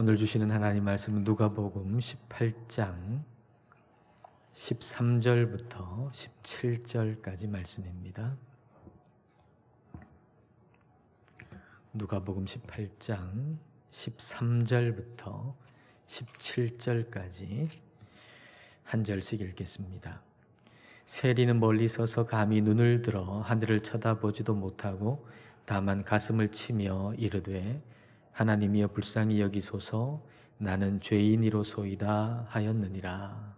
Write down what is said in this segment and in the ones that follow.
오늘 주시는 하나님 말씀은 누가복음 18장 13절부터 17절까지 말씀입니다. 누가복음 18장 13절부터 17절까지 한 절씩 읽겠습니다. 세리는 멀리 서서 감히 눈을 들어 하늘을 쳐다보지도 못하고 다만 가슴을 치며 이르되 하나님이여 불쌍히 여기소서 나는 죄인이로소이다 하였느니라.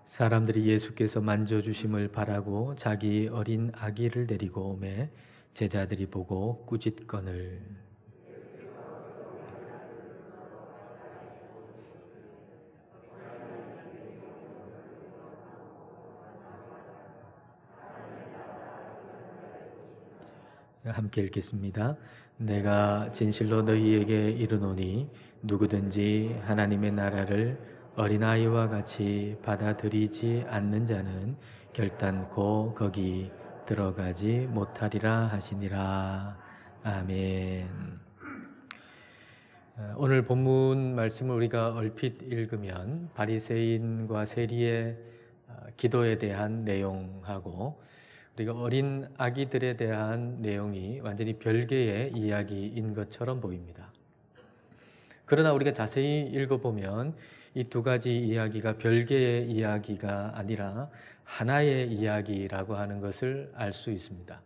사람들이 예수께서 만져주심을 바라고 자기 어린 아기를 데리고 오매 제자들이 보고 꾸짖거늘 함께 읽겠습니다. 내가 진실로 너희에게 이르노니 누구든지 하나님의 나라를 어린아이와 같이 받아들이지 않는 자는 결단코 거기 들어가지 못하리라 하시니라. 아멘. 오늘 본문 말씀을 우리가 얼핏 읽으면 바리새인과 세리의 기도에 대한 내용하고 우리가 어린 아기들에 대한 내용이 완전히 별개의 이야기인 것처럼 보입니다. 그러나 우리가 자세히 읽어보면 이 두 가지 이야기가 별개의 이야기가 아니라 하나의 이야기라고 하는 것을 알 수 있습니다.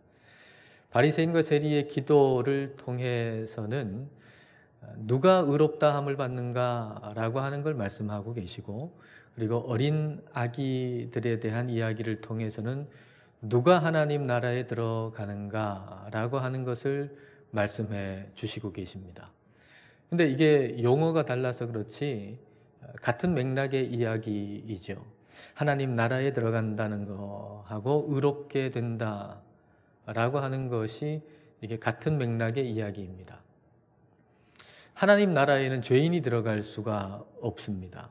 바리새인과 세리의 기도를 통해서는 누가 의롭다함을 받는가라고 하는 걸 말씀하고 계시고, 그리고 어린 아기들에 대한 이야기를 통해서는 누가 하나님 나라에 들어가는가라고 하는 것을 말씀해 주시고 계십니다. 근데 이게 용어가 달라서 그렇지 같은 맥락의 이야기이죠. 하나님 나라에 들어간다는 거하고 의롭게 된다라고 하는 것이 이게 같은 맥락의 이야기입니다. 하나님 나라에는 죄인이 들어갈 수가 없습니다.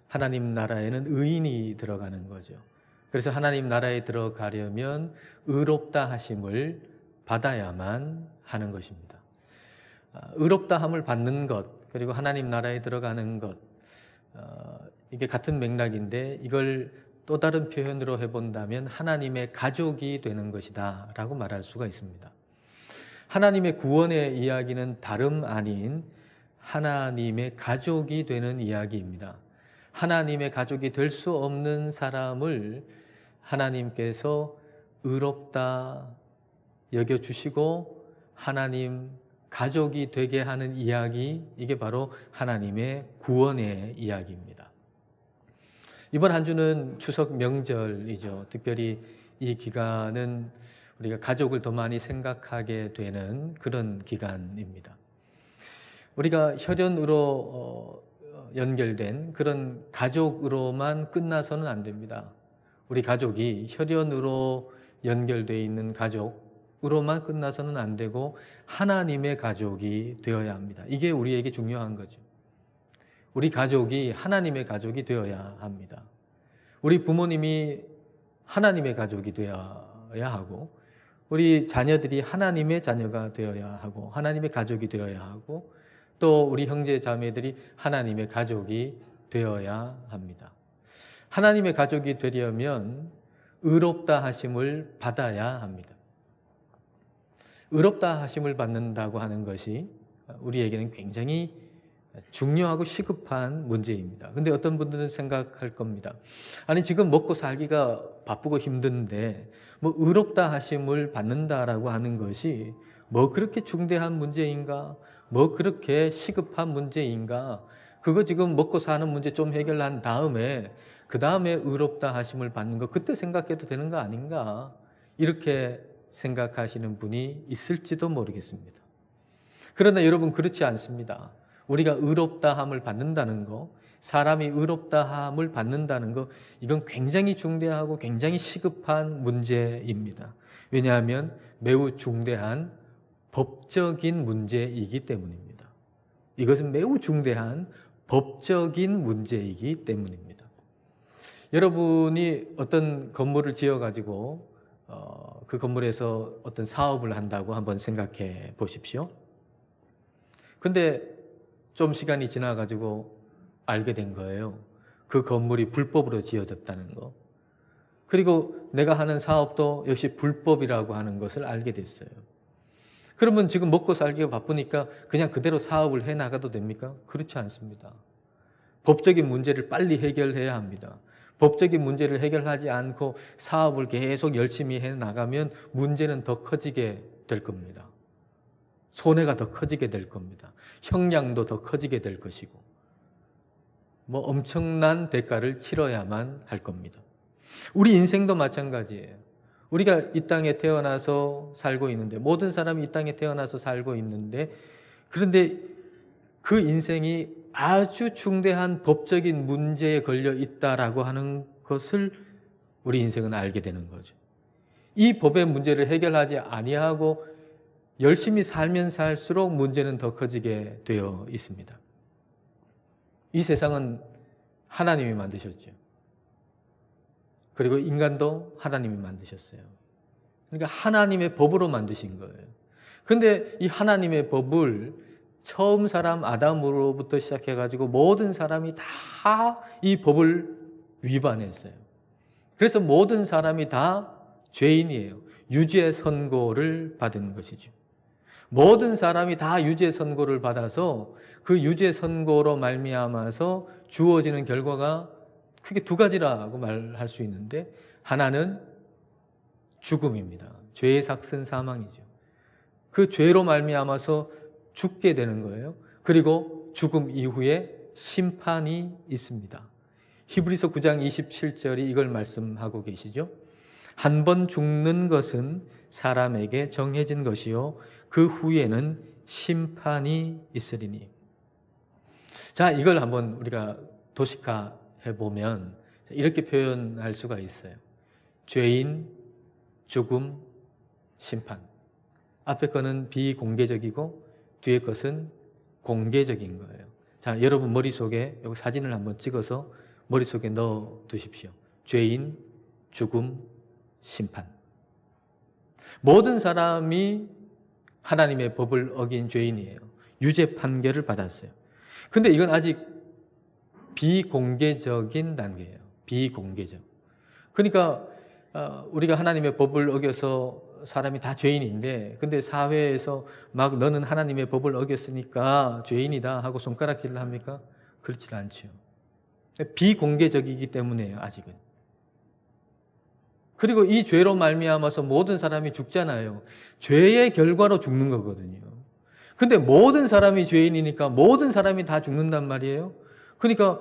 하나님 나라에는 의인이 들어가는 거죠. 그래서 하나님 나라에 들어가려면 의롭다 하심을 받아야만 하는 것입니다. 의롭다 함을 받는 것, 그리고 하나님 나라에 들어가는 것, 이게 같은 맥락인데 이걸 또 다른 표현으로 해본다면 하나님의 가족이 되는 것이다 라고 말할 수가 있습니다. 하나님의 구원의 이야기는 다름 아닌 하나님의 가족이 되는 이야기입니다. 하나님의 가족이 될 수 없는 사람을 하나님께서 의롭다 여겨주시고 하나님 가족이 되게 하는 이야기, 이게 바로 하나님의 구원의 이야기입니다. 이번 한 주는 추석 명절이죠. 특별히 이 기간은 우리가 가족을 더 많이 생각하게 되는 그런 기간입니다. 우리가 혈연으로 연결된 그런 가족으로만 끝나서는 안 됩니다. 우리 가족이 혈연으로 연결되어 있는 가족으로만 끝나서는 안 되고 하나님의 가족이 되어야 합니다. 이게 우리에게 중요한 거죠. 우리 가족이 하나님의 가족이 되어야 합니다. 우리 부모님이 하나님의 가족이 되어야 하고, 우리 자녀들이 하나님의 자녀가 되어야 하고, 하나님의 가족이 되어야 하고, 또 우리 형제 자매들이 하나님의 가족이 되어야 합니다. 하나님의 가족이 되려면 의롭다 하심을 받아야 합니다. 의롭다 하심을 받는다고 하는 것이 우리에게는 굉장히 중요하고 시급한 문제입니다. 근데 어떤 분들은 생각할 겁니다. 아니 지금 먹고 살기가 바쁘고 힘든데 뭐 의롭다 하심을 받는다라고 하는 것이 뭐 그렇게 중대한 문제인가? 뭐 그렇게 시급한 문제인가? 그거 지금 먹고 사는 문제 좀 해결한 다음에 그 다음에 의롭다 하심을 받는 거 그때 생각해도 되는 거 아닌가? 이렇게 생각하시는 분이 있을지도 모르겠습니다. 그러나 여러분 그렇지 않습니다. 우리가 의롭다함을 받는다는 거, 사람이 의롭다함을 받는다는 거, 이건 굉장히 중대하고 굉장히 시급한 문제입니다. 왜냐하면 매우 중대한 법적인 문제이기 때문입니다. 이것은 매우 중대한 법적인 문제이기 때문입니다. 여러분이 어떤 건물을 지어가지고 그 건물에서 어떤 사업을 한다고 한번 생각해 보십시오. 근데 좀 시간이 지나가지고 알게 된 거예요. 그 건물이 불법으로 지어졌다는 거. 그리고 내가 하는 사업도 역시 불법이라고 하는 것을 알게 됐어요. 그러면 지금 먹고 살기가 바쁘니까 그냥 그대로 사업을 해 나가도 됩니까? 그렇지 않습니다. 법적인 문제를 빨리 해결해야 합니다. 법적인 문제를 해결하지 않고 사업을 계속 열심히 해 나가면 문제는 더 커지게 될 겁니다. 손해가 더 커지게 될 겁니다. 형량도 더 커지게 될 것이고 엄청난 대가를 치러야만 할 겁니다. 우리 인생도 마찬가지예요. 우리가 이 땅에 태어나서 살고 있는데, 모든 사람이 이 땅에 태어나서 살고 있는데, 그런데 그 인생이 아주 중대한 법적인 문제에 걸려 있다라고 하는 것을 우리 인생은 알게 되는 거죠. 이 법의 문제를 해결하지 아니하고 열심히 살면 살수록 문제는 더 커지게 되어 있습니다. 이 세상은 하나님이 만드셨죠. 그리고 인간도 하나님이 만드셨어요. 그러니까 하나님의 법으로 만드신 거예요. 근데 이 하나님의 법을 처음 사람 아담으로부터 시작해가지고 모든 사람이 다 이 법을 위반했어요. 그래서 모든 사람이 다 죄인이에요. 유죄 선고를 받은 것이죠. 모든 사람이 다 유죄 선고를 받아서 그 유죄 선고로 말미암아서 주어지는 결과가 크게 두 가지라고 말할 수 있는데, 하나는 죽음입니다. 죄의 삭은 사망이죠. 그 죄로 말미암아서 죽게 되는 거예요. 그리고 죽음 이후에 심판이 있습니다. 히브리서 9장 27절이 이걸 말씀하고 계시죠. 한 번 죽는 것은 사람에게 정해진 것이요 그 후에는 심판이 있으리니. 자, 이걸 한번 우리가 도식화해 보면 이렇게 표현할 수가 있어요. 죄인, 죽음, 심판. 앞에 거는 비공개적이고 뒤에 것은 공개적인 거예요. 자, 여러분 머릿속에 여기 사진을 한번 찍어서 머릿속에 넣어 두십시오. 죄인, 죽음, 심판. 모든 사람이 하나님의 법을 어긴 죄인이에요. 유죄 판결을 받았어요. 근데 이건 아직 비공개적인 단계예요. 비공개적. 그러니까 우리가 하나님의 법을 어겨서 사람이 다 죄인인데, 근데 사회에서 막 너는 하나님의 법을 어겼으니까 죄인이다 하고 손가락질을 합니까? 그렇지 않죠. 비공개적이기 때문에요, 아직은. 그리고 이 죄로 말미암아서 모든 사람이 죽잖아요. 죄의 결과로 죽는 거거든요. 근데 모든 사람이 죄인이니까 모든 사람이 다 죽는단 말이에요. 그러니까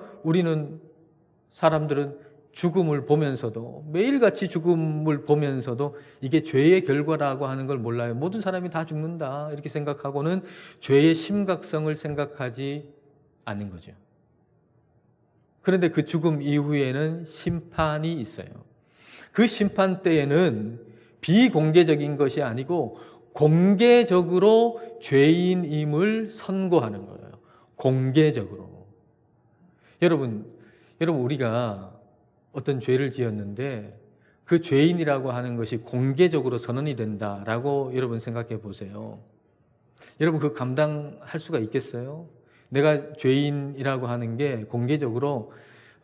사람들은 죽음을 보면서도, 매일같이 죽음을 보면서도 이게 죄의 결과라고 하는 걸 몰라요. 모든 사람이 다 죽는다 이렇게 생각하고는 죄의 심각성을 생각하지 않는 거죠. 그런데 그 죽음 이후에는 심판이 있어요. 그 심판 때에는 비공개적인 것이 아니고 공개적으로 죄인임을 선고하는 거예요. 공개적으로. 여러분 우리가 어떤 죄를 지었는데 그 죄인이라고 하는 것이 공개적으로 선언이 된다라고 여러분 생각해 보세요. 여러분 그 감당할 수가 있겠어요? 내가 죄인이라고 하는 게 공개적으로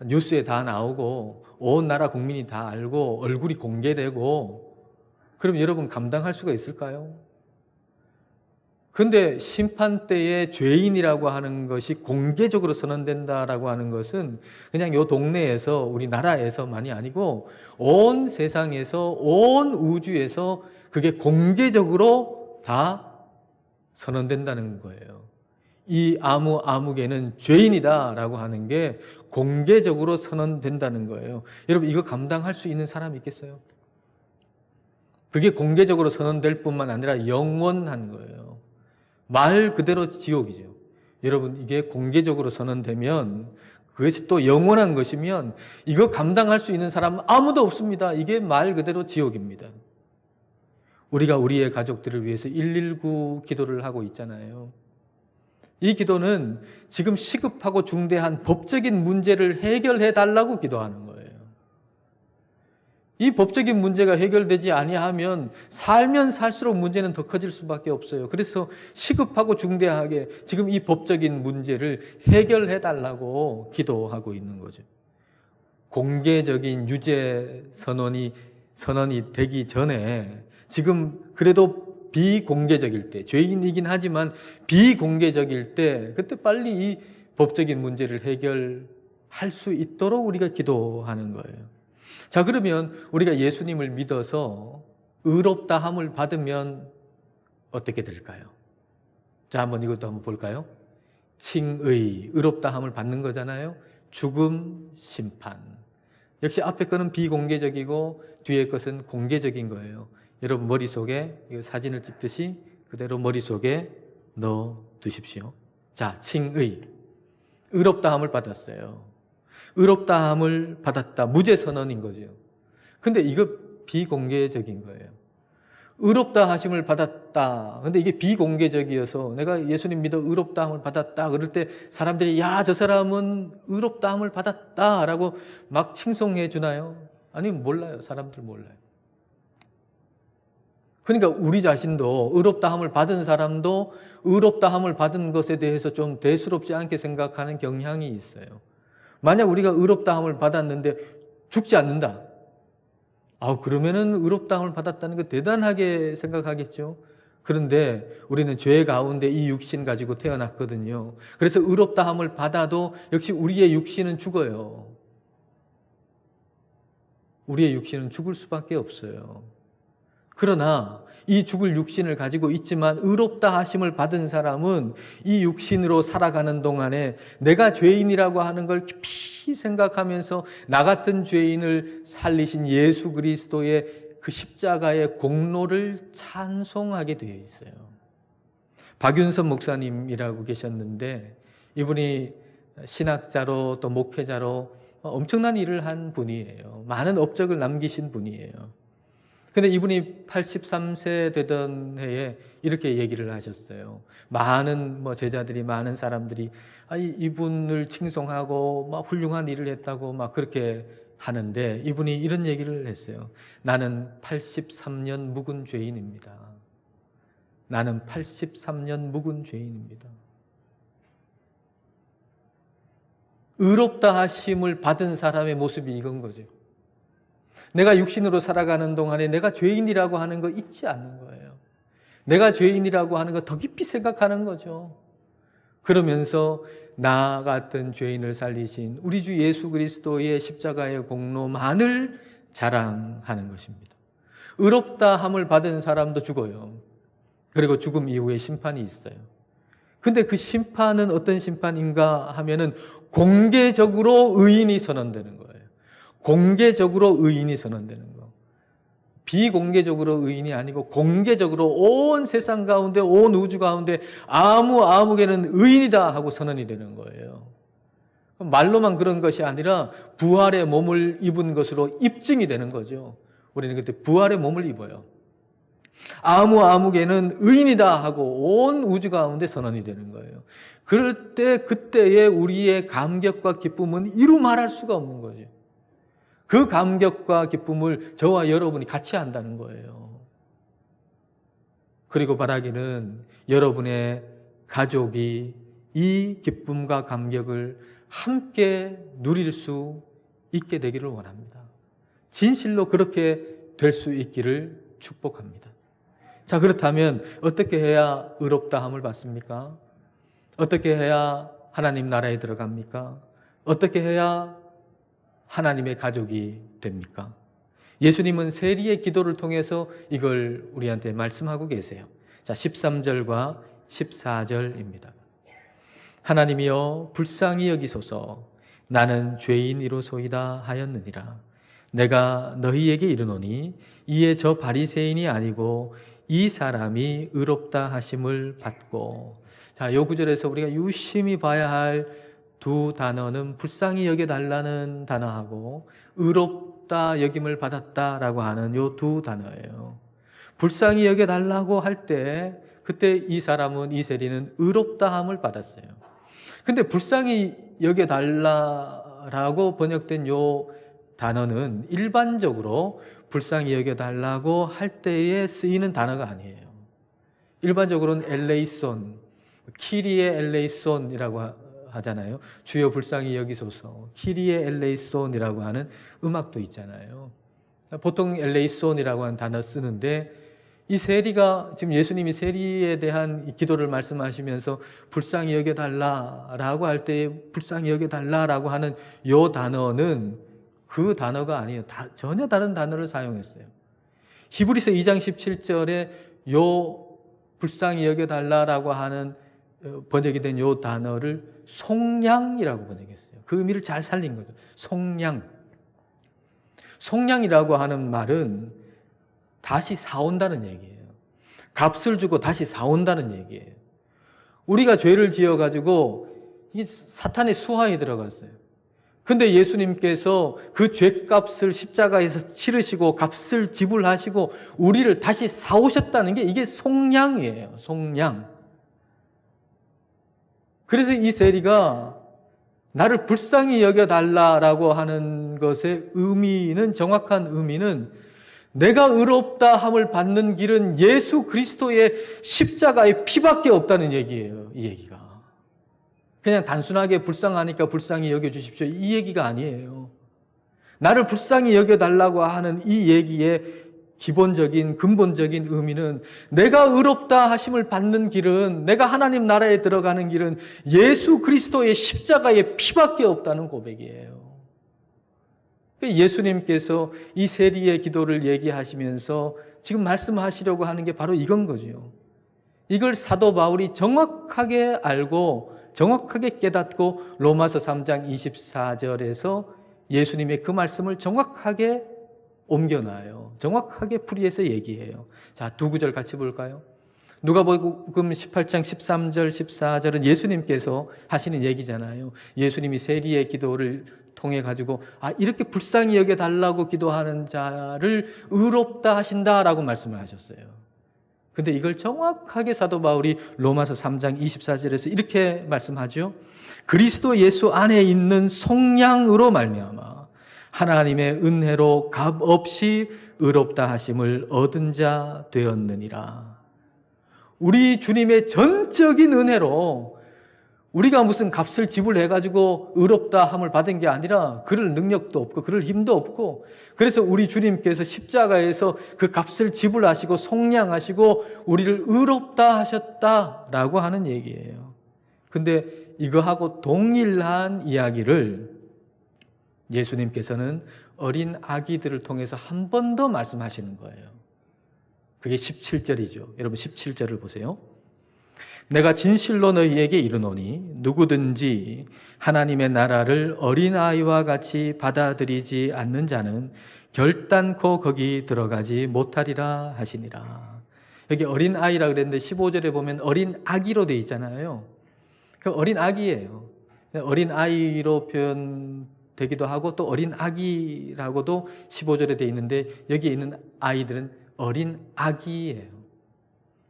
뉴스에 다 나오고 온 나라 국민이 다 알고 얼굴이 공개되고, 그럼 여러분 감당할 수가 있을까요? 근데 심판 때에 죄인이라고 하는 것이 공개적으로 선언된다라고 하는 것은 그냥 요 동네에서, 우리나라에서만이 아니고 온 세상에서, 온 우주에서 그게 공개적으로 다 선언된다는 거예요. 이 아무개는 죄인이다라고 하는 게 공개적으로 선언된다는 거예요. 여러분 이거 감당할 수 있는 사람이 있겠어요? 그게 공개적으로 선언될 뿐만 아니라 영원한 거예요. 말 그대로 지옥이죠. 여러분 이게 공개적으로 선언되면 그것이 또 영원한 것이면 이거 감당할 수 있는 사람은 아무도 없습니다. 이게 말 그대로 지옥입니다. 우리가 우리의 가족들을 위해서 119 기도를 하고 있잖아요. 이 기도는 지금 시급하고 중대한 법적인 문제를 해결해 달라고 기도하는 거예요. 이 법적인 문제가 해결되지 아니하면 살면 살수록 문제는 더 커질 수밖에 없어요. 그래서 시급하고 중대하게 지금 이 법적인 문제를 해결해 달라고 기도하고 있는 거죠. 공개적인 유죄 선언이 되기 전에 지금 그래도 비공개적일 때, 죄인이긴 하지만 비공개적일 때 그때 빨리 이 법적인 문제를 해결할 수 있도록 우리가 기도하는 거예요. 자, 그러면 우리가 예수님을 믿어서 의롭다함을 받으면 어떻게 될까요? 자, 한번 이것도 한번 볼까요? 칭의, 의롭다함을 받는 거잖아요. 죽음, 심판. 역시 앞에 거는 비공개적이고 뒤에 것은 공개적인 거예요. 여러분 머릿속에 사진을 찍듯이 그대로 머릿속에 넣어 두십시오. 자, 칭의. 의롭다함을 받았어요. 의롭다함을 받았다. 무죄 선언인 거죠. 근데 이거 비공개적인 거예요. 의롭다 하심을 받았다. 근데 이게 비공개적이어서 내가 예수님 믿어 의롭다함을 받았다. 그럴 때 사람들이 야, 저 사람은 의롭다함을 받았다라고 막 칭송해 주나요? 아니, 몰라요. 사람들 몰라요. 그러니까 우리 자신도 의롭다함을 받은 사람도 의롭다함을 받은 것에 대해서 좀 대수롭지 않게 생각하는 경향이 있어요. 만약 우리가 의롭다함을 받았는데 죽지 않는다. 그러면은 의롭다함을 받았다는 거 대단하게 생각하겠죠. 그런데 우리는 죄 가운데 이 육신 가지고 태어났거든요. 그래서 의롭다함을 받아도 역시 우리의 육신은 죽어요. 우리의 육신은 죽을 수밖에 없어요. 그러나 이 죽을 육신을 가지고 있지만 의롭다 하심을 받은 사람은 이 육신으로 살아가는 동안에 내가 죄인이라고 하는 걸 깊이 생각하면서 나 같은 죄인을 살리신 예수 그리스도의 그 십자가의 공로를 찬송하게 되어 있어요. 박윤선 목사님이라고 계셨는데 이분이 신학자로 또 목회자로 엄청난 일을 한 분이에요. 많은 업적을 남기신 분이에요. 근데 이분이 83세 되던 해에 이렇게 얘기를 하셨어요. 많은 제자들이, 많은 사람들이 이분을 칭송하고 막 훌륭한 일을 했다고 막 그렇게 하는데 이분이 이런 얘기를 했어요. 나는 83년 묵은 죄인입니다. 나는 83년 묵은 죄인입니다. 의롭다 하심을 받은 사람의 모습이 이건 거죠. 내가 육신으로 살아가는 동안에 내가 죄인이라고 하는 거 잊지 않는 거예요. 내가 죄인이라고 하는 거 더 깊이 생각하는 거죠. 그러면서 나 같은 죄인을 살리신 우리 주 예수 그리스도의 십자가의 공로만을 자랑하는 것입니다. 의롭다함을 받은 사람도 죽어요. 그리고 죽음 이후에 심판이 있어요. 근데 그 심판은 어떤 심판인가 하면은 공개적으로 의인이 선언되는 거예요. 공개적으로 의인이 선언되는 거. 비공개적으로 의인이 아니고 공개적으로 온 세상 가운데, 온 우주 가운데 아무개는 의인이다 하고 선언이 되는 거예요. 말로만 그런 것이 아니라 부활의 몸을 입은 것으로 입증이 되는 거죠. 우리는 그때 부활의 몸을 입어요. 아무개는 의인이다 하고 온 우주 가운데 선언이 되는 거예요. 그럴 때 그때의 우리의 감격과 기쁨은 이루 말할 수가 없는 거죠. 그 감격과 기쁨을 저와 여러분이 같이 한다는 거예요. 그리고 바라기는 여러분의 가족이 이 기쁨과 감격을 함께 누릴 수 있게 되기를 원합니다. 진실로 그렇게 될 수 있기를 축복합니다. 자, 그렇다면 어떻게 해야 의롭다함을 받습니까? 어떻게 해야 하나님 나라에 들어갑니까? 어떻게 해야 하나님의 가족이 됩니까? 예수님은 세리의 기도를 통해서 이걸 우리한테 말씀하고 계세요. 자, 13절과 14절입니다. 하나님이여 불쌍히 여기소서. 나는 죄인이로소이다 하였느니라. 내가 너희에게 이르노니 이에 저 바리새인이 아니고 이 사람이 의롭다 하심을 받고. 자, 이 구절에서 우리가 유심히 봐야 할 두 단어는 불쌍히 여겨달라는 단어하고 의롭다 여김을 받았다라고 하는 이 두 단어예요. 불쌍히 여겨달라고 할 때 그때 이 사람은, 이 세리는 의롭다함을 받았어요. 근데 불쌍히 여겨달라라고 번역된 요 단어는 일반적으로 불쌍히 여겨달라고 할 때에 쓰이는 단어가 아니에요. 일반적으로는 엘레이손, 키리에 엘레이손이라고 하잖아요. 주여 불쌍히 여기소서. 키리에 엘레이손이라고 하는 음악도 있잖아요. 보통 엘레이손이라고 하는 단어 쓰는데, 이 세리가, 지금 예수님이 세리에 대한 기도를 말씀하시면서 불쌍히 여겨달라라고 할 때 불쌍히 여겨달라라고 하는 요 단어는 그 단어가 아니에요. 전혀 다른 단어를 사용했어요. 히브리서 2장 17절에 요 불쌍히 여겨달라라고 하는 번역이 된 요 단어를 속량이라고 번역했어요. 그 의미를 잘 살린 거죠. 속량. 속량이라고 하는 말은 다시 사온다는 얘기예요. 값을 주고 다시 사온다는 얘기예요. 우리가 죄를 지어가지고 이 사탄의 수하에 들어갔어요. 근데 예수님께서 그 죄값을 십자가에서 치르시고 값을 지불하시고 우리를 다시 사오셨다는 게 이게 속량이에요. 속량. 그래서 이 세리가 나를 불쌍히 여겨달라라고 하는 것의 의미는, 정확한 의미는 내가 의롭다 함을 받는 길은 예수 그리스도의 십자가의 피밖에 없다는 얘기예요. 이 얘기가. 그냥 단순하게 불쌍하니까 불쌍히 여겨주십시오, 이 얘기가 아니에요. 나를 불쌍히 여겨달라고 하는 이 얘기의 기본적인, 근본적인 의미는 내가 의롭다 하심을 받는 길은, 내가 하나님 나라에 들어가는 길은 예수 그리스도의 십자가의 피밖에 없다는 고백이에요. 예수님께서 이 세리의 기도를 얘기하시면서 지금 말씀하시려고 하는 게 바로 이건 거죠. 이걸 사도 바울이 정확하게 알고 정확하게 깨닫고 로마서 3장 24절에서 예수님의 그 말씀을 정확하게 옮겨놔요. 정확하게 풀이해서 얘기해요. 자, 두 구절 같이 볼까요? 누가복음 18장 13절 14절은 예수님께서 하시는 얘기잖아요. 예수님이 세리의 기도를 통해 가지고 이렇게 불쌍히 여겨달라고 기도하는 자를 의롭다 하신다라고 말씀을 하셨어요. 근데 이걸 정확하게 사도 바울이 로마서 3장 24절에서 이렇게 말씀하죠. 그리스도 예수 안에 있는 속량으로 말미암아 하나님의 은혜로 값없이 의롭다 하심을 얻은 자 되었느니라. 우리 주님의 전적인 은혜로 우리가 무슨 값을 지불해가지고 의롭다 함을 받은 게 아니라 그럴 능력도 없고 그럴 힘도 없고, 그래서 우리 주님께서 십자가에서 그 값을 지불하시고 속량하시고 우리를 의롭다 하셨다라고 하는 얘기예요. 근데 이거하고 동일한 이야기를 예수님께서는 어린 아기들을 통해서 한 번 더 말씀하시는 거예요. 그게 17절이죠. 여러분 17절을 보세요. 내가 진실로 너희에게 이르노니 누구든지 하나님의 나라를 어린아이와 같이 받아들이지 않는 자는 결단코 거기 들어가지 못하리라 하시니라. 여기 어린아이라 그랬는데 15절에 보면 어린아기로 되어 있잖아요. 그 어린아기예요. 어린아이로 표현되기도 하고 또 어린아기라고도 15절에 되어 있는데 여기에 있는 아이들은 어린아기예요.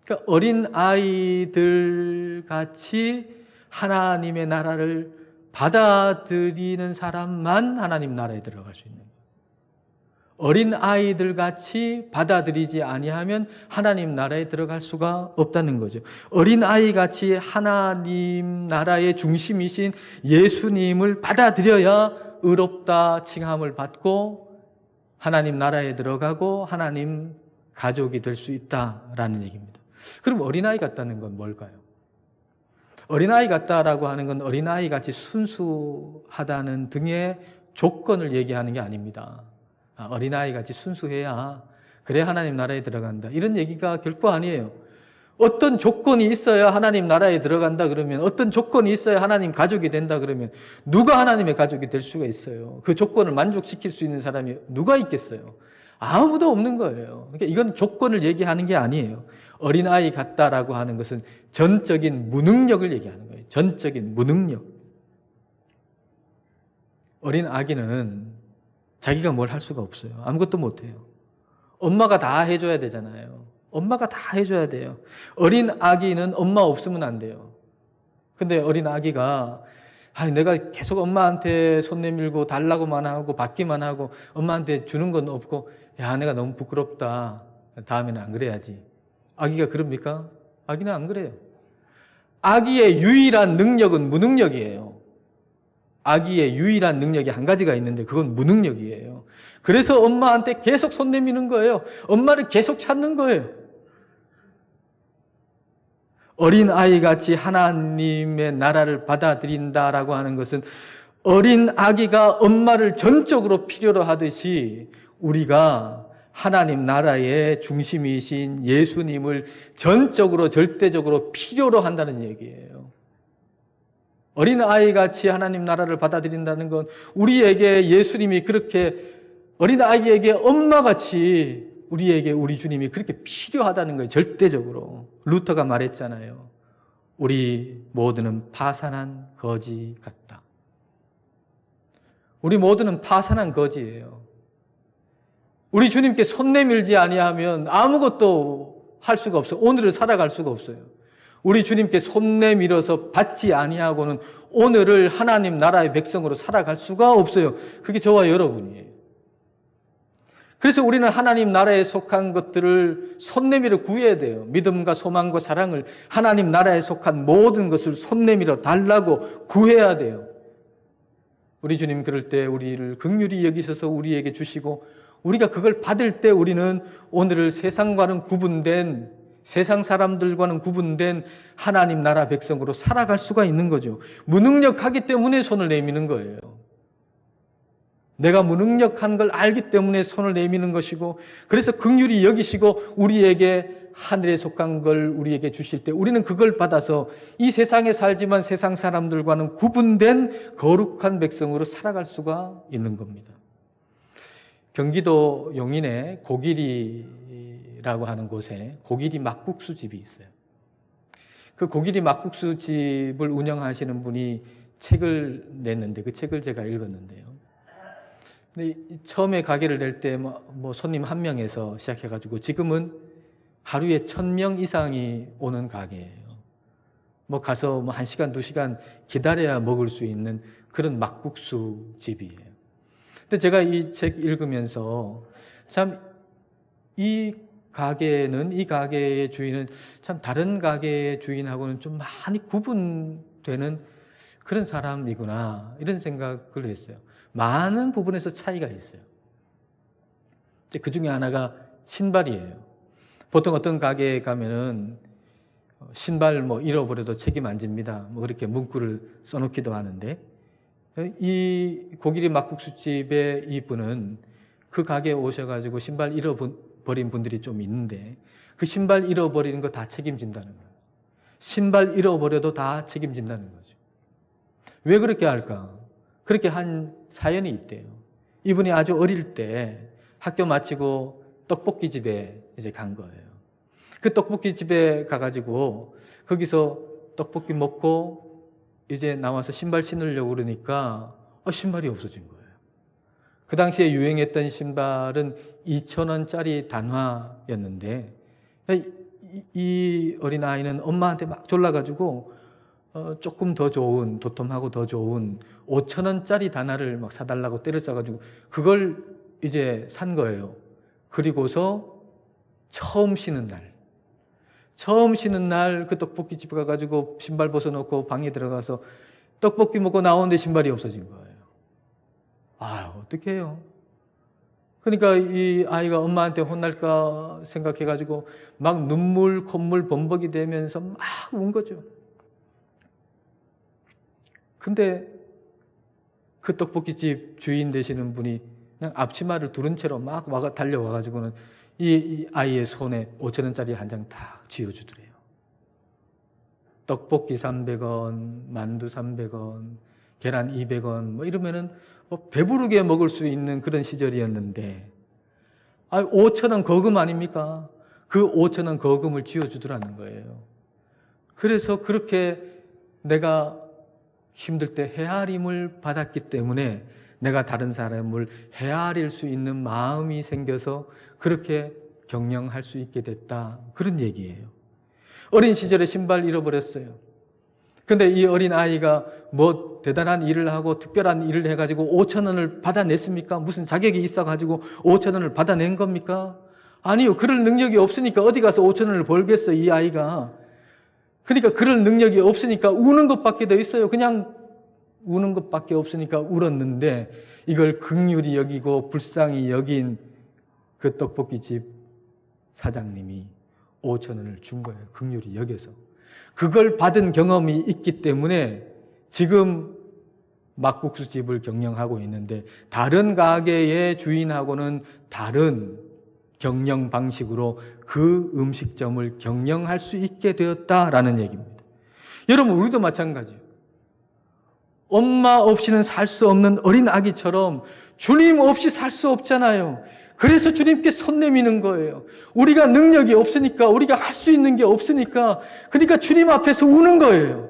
그러니까 어린 아이들 같이 하나님의 나라를 받아들이는 사람만 하나님 나라에 들어갈 수 있는 거예요. 어린 아이들 같이 받아들이지 아니하면 하나님 나라에 들어갈 수가 없다는 거죠. 어린 아이 같이 하나님 나라의 중심이신 예수님을 받아들여야 의롭다 칭함을 받고 하나님 나라에 들어가고 하나님 가족이 될 수 있다라는 얘기입니다. 그럼 어린아이 같다는 건 뭘까요? 어린아이 같다라고 하는 건 어린아이 같이 순수하다는 등의 조건을 얘기하는 게 아닙니다. 어린아이 같이 순수해야 그래 하나님 나라에 들어간다, 이런 얘기가 결코 아니에요. 어떤 조건이 있어야 하나님 나라에 들어간다 그러면, 어떤 조건이 있어야 하나님 가족이 된다 그러면 누가 하나님의 가족이 될 수가 있어요? 그 조건을 만족시킬 수 있는 사람이 누가 있겠어요? 아무도 없는 거예요. 그러니까 이건 조건을 얘기하는 게 아니에요. 어린아이 같다라고 하는 것은 전적인 무능력을 얘기하는 거예요. 전적인 무능력. 어린 아기는 자기가 뭘 할 수가 없어요. 아무것도 못해요. 엄마가 다 해줘야 되잖아요. 엄마가 다 해줘야 돼요. 어린 아기는 엄마 없으면 안 돼요. 근데 어린 아기가 내가 계속 엄마한테 손 내밀고 달라고만 하고 받기만 하고 엄마한테 주는 건 없고 내가 너무 부끄럽다. 다음에는 안 그래야지. 아기가 그럽니까? 아기는 안 그래요. 아기의 유일한 능력은 무능력이에요. 아기의 유일한 능력이 한 가지가 있는데 그건 무능력이에요. 그래서 엄마한테 계속 손 내미는 거예요. 엄마를 계속 찾는 거예요. 어린 아이같이 하나님의 나라를 받아들인다라고 하는 것은 어린 아기가 엄마를 전적으로 필요로 하듯이 우리가 하나님 나라의 중심이신 예수님을 전적으로 절대적으로 필요로 한다는 얘기예요. 어린 아이같이 하나님 나라를 받아들인다는 건 우리에게 예수님이 그렇게 어린 아이에게 엄마같이 우리에게 우리 주님이 그렇게 필요하다는 거예요. 절대적으로. 루터가 말했잖아요. 우리 모두는 파산한 거지 같다. 우리 모두는 파산한 거지예요. 우리 주님께 손 내밀지 아니하면 아무것도 할 수가 없어요. 오늘을 살아갈 수가 없어요. 우리 주님께 손 내밀어서 받지 아니하고는 오늘을 하나님 나라의 백성으로 살아갈 수가 없어요. 그게 저와 여러분이에요. 그래서 우리는 하나님 나라에 속한 것들을 손 내밀어 구해야 돼요. 믿음과 소망과 사랑을 하나님 나라에 속한 모든 것을 손 내밀어 달라고 구해야 돼요. 우리 주님 그럴 때 우리를 긍휼히 여기셔서 우리에게 주시고 우리가 그걸 받을 때 우리는 오늘을 세상과는 구분된 세상 사람들과는 구분된 하나님 나라 백성으로 살아갈 수가 있는 거죠. 무능력하기 때문에 손을 내미는 거예요. 내가 무능력한 걸 알기 때문에 손을 내미는 것이고 그래서 긍휼히 여기시고 우리에게 하늘에 속한 걸 우리에게 주실 때 우리는 그걸 받아서 이 세상에 살지만 세상 사람들과는 구분된 거룩한 백성으로 살아갈 수가 있는 겁니다. 경기도 용인에 고기리라고 하는 곳에 고기리 막국수 집이 있어요. 그 고기리 막국수 집을 운영하시는 분이 책을 냈는데 그 책을 제가 읽었는데요. 근데 처음에 가게를 낼 때 뭐 손님 1명에서 시작해가지고 지금은 하루에 1000명 이상이 오는 가게예요. 뭐 가서 뭐 1시간, 2시간 기다려야 먹을 수 있는 그런 막국수 집이에요. 근데 제가 이 책 읽으면서 참 이 가게의 주인은 참 다른 가게의 주인하고는 좀 많이 구분되는 그런 사람이구나 이런 생각을 했어요. 많은 부분에서 차이가 있어요. 그 중에 하나가 신발이에요. 보통 어떤 가게에 가면은 신발 뭐 잃어버려도 책임 안 집니다. 뭐 그렇게 문구를 써놓기도 하는데 이 고기리 막국수집의 이분은 그 가게에 오셔가지고 신발 잃어버린 분들이 좀 있는데 그 신발 잃어버리는 거 다 책임진다는 거예요. 신발 잃어버려도 다 책임진다는 거죠. 왜 그렇게 할까? 그렇게 한 사연이 있대요. 이분이 아주 어릴 때 학교 마치고 떡볶이 집에 이제 간 거예요. 그 떡볶이 집에 가가지고 거기서 떡볶이 먹고 이제 나와서 신발 신으려고 그러니까 신발이 없어진 거예요. 그 당시에 유행했던 신발은 2,000원짜리 단화였는데 이 어린아이는 엄마한테 막 졸라가지고 조금 더 좋은, 도톰하고 더 좋은 5,000원짜리 단화를 막 사달라고 때를 써가지고 그걸 이제 산 거예요. 그리고서 처음 쉬는 날 그 떡볶이 집에 가가지고 신발 벗어놓고 방에 들어가서 떡볶이 먹고 나오는데 신발이 없어진 거예요. 어떡해요? 그러니까 이 아이가 엄마한테 혼날까 생각해가지고 막 눈물, 콧물 범벅이 되면서 막 운 거죠. 근데 그 떡볶이집 주인 되시는 분이 그냥 앞치마를 두른 채로 막 달려와가지고는 이 아이의 손에 5,000원짜리 한 장 다 쥐어주더래요. 떡볶이 300원, 만두 300원, 계란 200원 뭐 이러면은 배부르게 먹을 수 있는 그런 시절이었는데 5,000원 거금 아닙니까? 그 5,000원 거금을 쥐어주더라는 거예요. 그래서 그렇게 내가 힘들 때 헤아림을 받았기 때문에 내가 다른 사람을 헤아릴 수 있는 마음이 생겨서 그렇게 경영할 수 있게 됐다. 그런 얘기예요. 어린 시절에 신발 잃어버렸어요. 근데 이 어린 아이가 뭐 대단한 일을 하고 특별한 일을 해가지고 5,000원을 받아냈습니까? 무슨 자격이 있어가지고 5,000원을 받아낸 겁니까? 아니요. 그럴 능력이 없으니까 어디 가서 5,000원을 벌겠어, 이 아이가. 그러니까 그럴 능력이 없으니까 우는 것밖에 더 있어요. 그냥 우는 것밖에 없으니까 울었는데 이걸 긍휼히 여기고 불쌍히 여긴 그 떡볶이집 사장님이 5,000원을 준 거예요. 긍휼히 여겨서. 그걸 받은 경험이 있기 때문에 지금 막국수집을 경영하고 있는데 다른 가게의 주인하고는 다른 경영 방식으로 그 음식점을 경영할 수 있게 되었다라는 얘기입니다. 여러분, 우리도 마찬가지예요. 엄마 없이는 살 수 없는 어린 아기처럼 주님 없이 살 수 없잖아요. 그래서 주님께 손 내미는 거예요. 우리가 능력이 없으니까, 우리가 할 수 있는 게 없으니까, 그러니까 주님 앞에서 우는 거예요.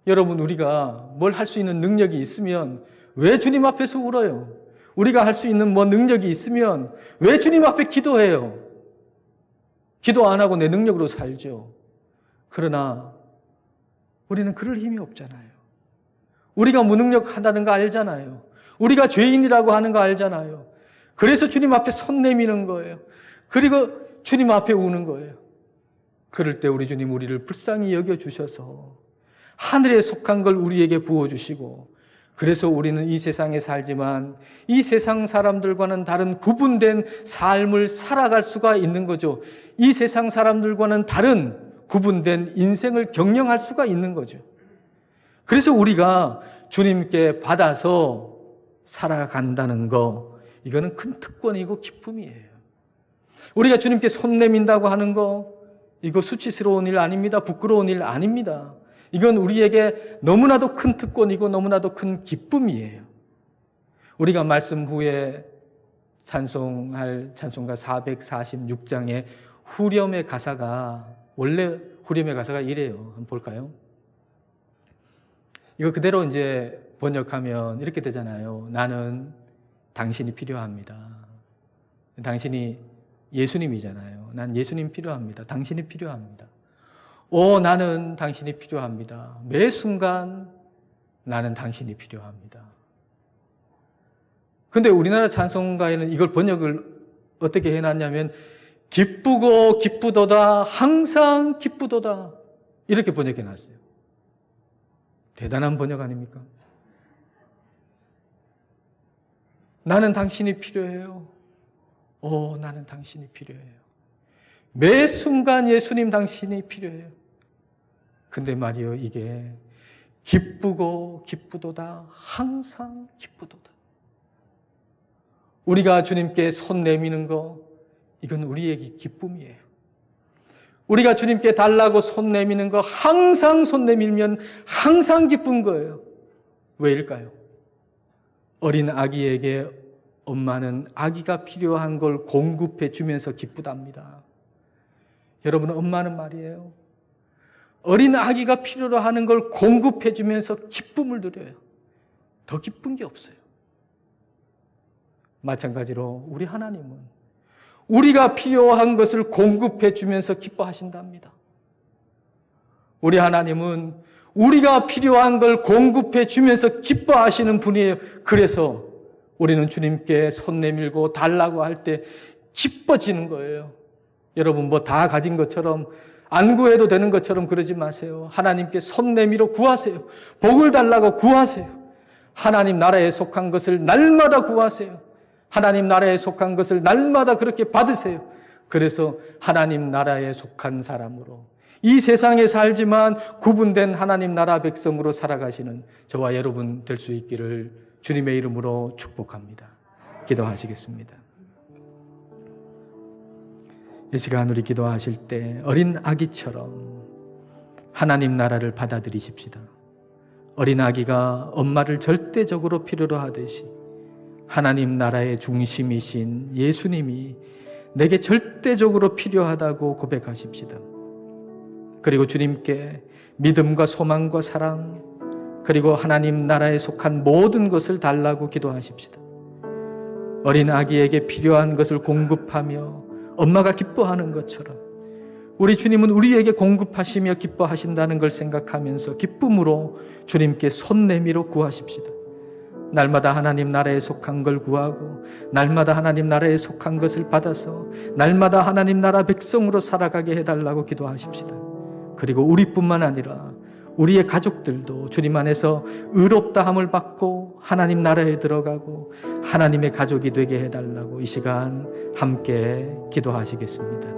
여러분, 우리가 뭘 할 수 있는 능력이 있으면 왜 주님 앞에서 울어요? 우리가 할 수 있는 뭐 능력이 있으면 왜 주님 앞에 기도해요? 기도 안 하고 내 능력으로 살죠. 그러나 우리는 그럴 힘이 없잖아요. 우리가 무능력하다는 거 알잖아요. 우리가 죄인이라고 하는 거 알잖아요. 그래서 주님 앞에 손 내미는 거예요. 그리고 주님 앞에 우는 거예요. 그럴 때 우리 주님 우리를 불쌍히 여겨주셔서 하늘에 속한 걸 우리에게 부어주시고, 그래서 우리는 이 세상에 살지만 이 세상 사람들과는 다른 구분된 삶을 살아갈 수가 있는 거죠. 이 세상 사람들과는 다른 구분된 인생을 경영할 수가 있는 거죠. 그래서 우리가 주님께 받아서 살아간다는 거, 이거는 큰 특권이고 기쁨이에요. 우리가 주님께 손 내민다고 하는 거, 이거 수치스러운 일 아닙니다. 부끄러운 일 아닙니다. 이건 우리에게 너무나도 큰 특권이고 너무나도 큰 기쁨이에요. 우리가 말씀 후에 찬송할 찬송가 446장의 후렴의 가사가, 원래 후렴의 가사가 이래요. 한번 볼까요? 이거 그대로 이제 번역하면 이렇게 되잖아요. 나는 당신이 필요합니다. 당신이 예수님이잖아요. 난 예수님 필요합니다. 당신이 필요합니다. 나는 당신이 필요합니다. 매 순간 나는 당신이 필요합니다. 근데 우리나라 찬송가에는 이걸 번역을 어떻게 해놨냐면 기쁘고 기쁘도다, 항상 기쁘도다, 이렇게 번역해놨어요. 대단한 번역 아닙니까? 나는 당신이 필요해요. 나는 당신이 필요해요. 매 순간 예수님 당신이 필요해요. 근데 말이요, 이게 기쁘고 기쁘도다, 항상 기쁘도다. 우리가 주님께 손 내미는 거, 이건 우리에게 기쁨이에요. 우리가 주님께 달라고 손 내미는 거, 항상 손 내밀면 항상 기쁜 거예요. 왜일까요? 어린 아기에게 엄마는 아기가 필요한 걸 공급해 주면서 기쁘답니다. 여러분, 엄마는 말이에요, 어린 아기가 필요로 하는 걸 공급해 주면서 기쁨을 누려요. 더 기쁜 게 없어요. 마찬가지로 우리 하나님은 우리가 필요한 것을 공급해 주면서 기뻐하신답니다. 우리 하나님은 우리가 필요한 걸 공급해 주면서 기뻐하시는 분이에요. 그래서 우리는 주님께 손 내밀고 달라고 할 때 기뻐지는 거예요. 여러분, 뭐 다 가진 것처럼, 안 구해도 되는 것처럼 그러지 마세요. 하나님께 손 내밀어 구하세요. 복을 달라고 구하세요. 하나님 나라에 속한 것을 날마다 구하세요. 하나님 나라에 속한 것을 날마다 그렇게 받으세요. 그래서 하나님 나라에 속한 사람으로, 이 세상에 살지만 구분된 하나님 나라 백성으로 살아가시는 저와 여러분 될 수 있기를 주님의 이름으로 축복합니다. 기도하시겠습니다. 이 시간 우리 기도하실 때 어린 아기처럼 하나님 나라를 받아들이십시다. 어린 아기가 엄마를 절대적으로 필요로 하듯이 하나님 나라의 중심이신 예수님이 내게 절대적으로 필요하다고 고백하십시다. 그리고 주님께 믿음과 소망과 사랑, 그리고 하나님 나라에 속한 모든 것을 달라고 기도하십시다. 어린 아기에게 필요한 것을 공급하며 엄마가 기뻐하는 것처럼 우리 주님은 우리에게 공급하시며 기뻐하신다는 걸 생각하면서 기쁨으로 주님께 손 내밀어 구하십시다. 날마다 하나님 나라에 속한 걸 구하고 날마다 하나님 나라에 속한 것을 받아서 날마다 하나님 나라 백성으로 살아가게 해달라고 기도하십시다. 그리고 우리뿐만 아니라 우리의 가족들도 주님 안에서 의롭다함을 받고 하나님 나라에 들어가고 하나님의 가족이 되게 해달라고 이 시간 함께 기도하시겠습니다.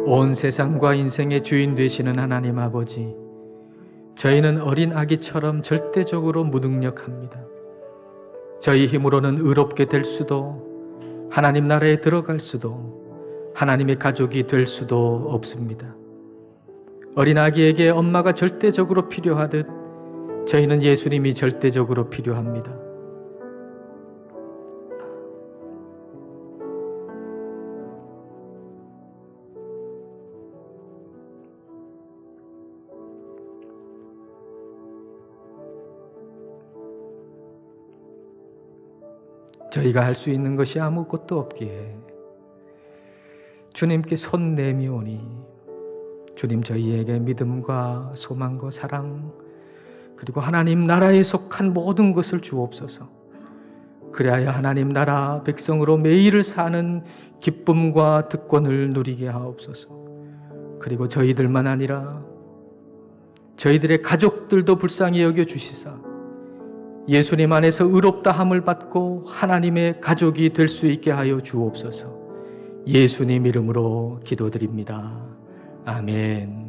온 세상과 인생의 주인 되시는 하나님 아버지, 저희는 어린 아기처럼 절대적으로 무능력합니다. 저희 힘으로는 의롭게 될 수도 하나님 나라에 들어갈 수도 하나님의 가족이 될 수도 없습니다. 어린 아기에게 엄마가 절대적으로 필요하듯 저희는 예수님이 절대적으로 필요합니다. 저희가 할 수 있는 것이 아무것도 없기에 주님께 손 내미오니 주님 저희에게 믿음과 소망과 사랑 그리고 하나님 나라에 속한 모든 것을 주옵소서. 그래야 하나님 나라 백성으로 매일을 사는 기쁨과 득권을 누리게 하옵소서. 그리고 저희들만 아니라 저희들의 가족들도 불쌍히 여겨주시사 예수님 안에서 의롭다함을 받고 하나님의 가족이 될 수 있게 하여 주옵소서. 예수님 이름으로 기도드립니다. 아멘.